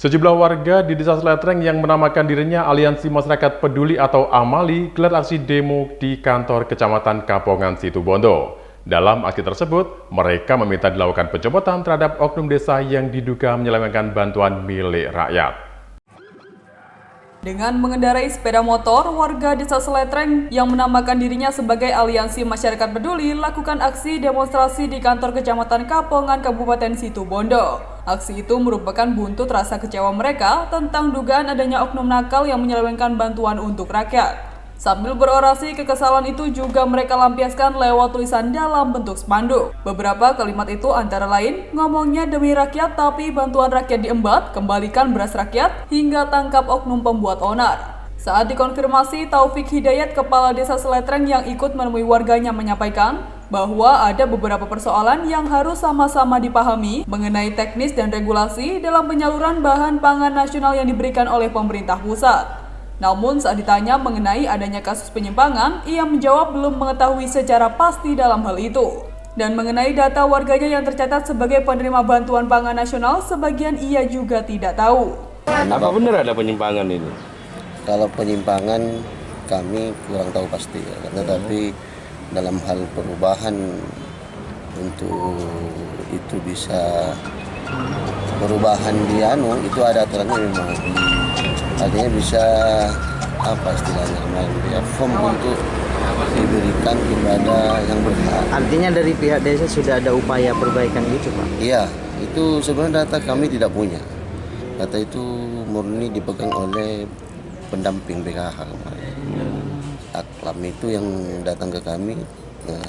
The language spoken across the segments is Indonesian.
Sejumlah warga di Desa Seletreng yang menamakan dirinya Aliansi Masyarakat Peduli atau AMALI gelar aksi demo di kantor Kecamatan Kapongan Situbondo. Dalam aksi tersebut, mereka meminta dilakukan pencopotan terhadap oknum desa yang diduga menyelewengkan bantuan milik rakyat. Dengan mengendarai sepeda motor, warga Desa Seletreng yang menamakan dirinya sebagai Aliansi Masyarakat Peduli lakukan aksi demonstrasi di kantor Kecamatan Kapongan Kabupaten Situbondo. Aksi itu merupakan buntut rasa kecewa mereka tentang dugaan adanya oknum nakal yang menyelewengkan bantuan untuk rakyat. Sambil berorasi, kekesalan itu juga mereka lampiaskan lewat tulisan dalam bentuk spanduk. Beberapa kalimat itu antara lain, ngomongnya demi rakyat tapi bantuan rakyat diembat, kembalikan beras rakyat, hingga tangkap oknum pembuat onar. Saat dikonfirmasi, Taufik Hidayat, Kepala Desa Seletreng yang ikut menemui warganya menyampaikan bahwa ada beberapa persoalan yang harus sama-sama dipahami mengenai teknis dan regulasi dalam penyaluran bahan pangan nasional yang diberikan oleh pemerintah pusat. Namun saat ditanya mengenai adanya kasus penyimpangan, ia menjawab belum mengetahui secara pasti dalam hal itu. Dan mengenai data warganya yang tercatat sebagai penerima bantuan pangan nasional, sebagian ia juga tidak tahu. Apa benar ada penyimpangan ini? Kalau penyimpangan kami kurang tahu pasti, ya. Tetapi dalam hal perubahan untuk itu bisa perubahan di itu ada aturannya memang. Artinya bisa apa istilahnya ya, form untuk diberikan kepada yang berhak. Artinya dari pihak desa sudah ada upaya perbaikan gitu, Pak? Iya, itu sebenarnya data kami tidak punya. Data itu murni dipegang oleh pendamping BKH kemarin. Aklam itu yang datang ke kami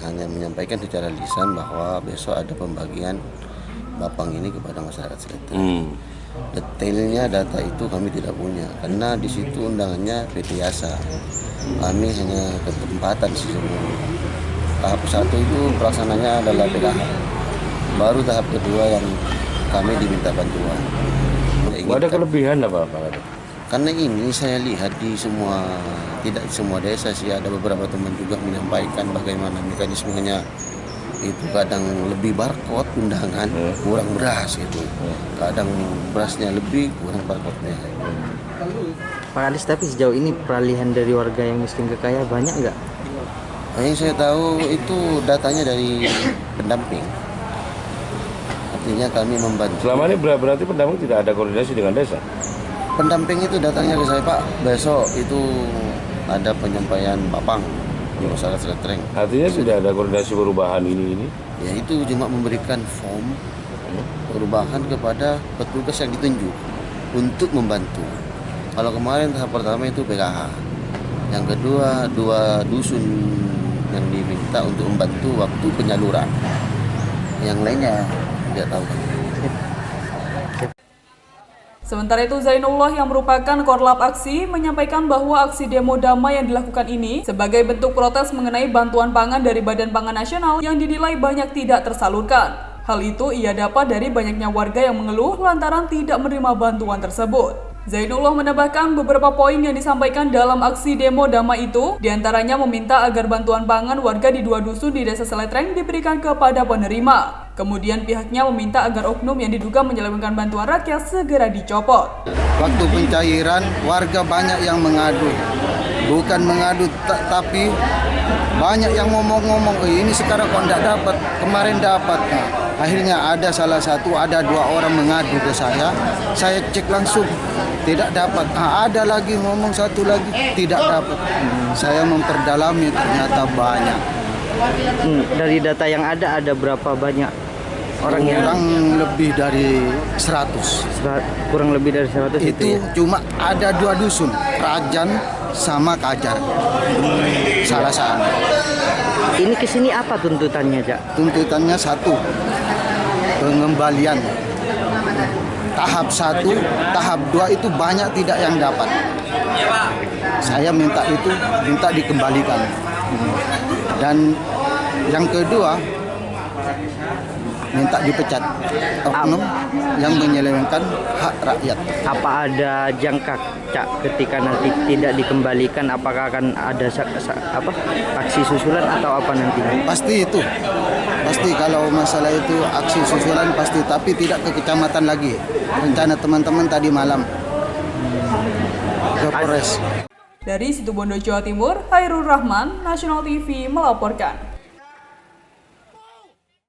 hanya menyampaikan secara lisan bahwa besok ada pembagian bapang ini kepada masyarakat Seletreng. Detailnya data itu kami tidak punya karena di situ undangannya PT Yasa. Kami hanya ketempatan sih sebenarnya. Tahap 1 itu pelaksananya adalah PKH. Baru tahap kedua yang kami diminta bantuan. Ada kelebihan apa Pak? Karena ini saya lihat di tidak di semua desa sih, ada beberapa teman juga menyampaikan bagaimana mekanismenya. Itu kadang lebih barcode undangan, kurang beras gitu. Kadang berasnya lebih, kurang barcode-nya. Pak Alis, tapi sejauh ini peralihan dari warga yang miskin ke kaya banyak nggak? Yang saya tahu itu datanya dari pendamping. Artinya kami membantu. Selama ini berarti pendamping tidak ada koordinasi dengan desa? Pendamping itu datangnya ke saya, Pak. Besok itu ada penyampaian bapang di masyarakat Seletreng. Artinya sudah ada koordinasi perubahan ini? Ya itu cuma memberikan form perubahan kepada petugas yang ditunjuk untuk membantu. Kalau kemarin tahap pertama itu PKH. Yang kedua 2 dusun yang diminta untuk membantu waktu penyaluran. Yang lainnya tidak tahu. Sementara itu, Zainullah yang merupakan korlap aksi menyampaikan bahwa aksi demo damai yang dilakukan ini sebagai bentuk protes mengenai bantuan pangan dari Badan Pangan Nasional yang dinilai banyak tidak tersalurkan. Hal itu ia dapat dari banyaknya warga yang mengeluh lantaran tidak menerima bantuan tersebut. Zainullah menambahkan beberapa poin yang disampaikan dalam aksi demo damai itu, diantaranya meminta agar bantuan pangan warga di 2 dusun di Desa Seletreng diberikan kepada penerima. Kemudian pihaknya meminta agar oknum yang diduga menyelewengkan bantuan rakyat segera dicopot. Waktu pencairan warga banyak yang mengadu, bukan mengadu tapi banyak yang ngomong-ngomong, ini sekarang kok tidak dapat, kemarin dapat. Nah, akhirnya ada 2 orang mengadu ke saya cek langsung tidak dapat. Ada lagi ngomong satu lagi tidak dapat. Saya memperdalami ternyata banyak. Dari data yang ada berapa banyak orang yang lebih dari 100. Kurang lebih dari 100 itu ya? Cuma ada 2 dusun, Rajan sama Kajar. Salah sana. Ini kesini apa tuntutannya, Cak? Tuntutannya 1, pengembalian. Tahap 1, tahap 2 itu banyak tidak yang dapat. Saya minta dikembalikan. Dan yang kedua, minta dipecat oknum yang menyelewengkan hak rakyat. Apa ada jangka, Cak, ketika nanti tidak dikembalikan, apakah akan ada aksi susulan atau apa nantinya? Pasti itu. Pasti kalau masalah itu aksi susulan pasti, tapi tidak ke kecamatan lagi. rencana teman-teman tadi malam ke Polres. Dari Situbondo, Jawa Timur, Hairul Rahman, Nasional TV melaporkan.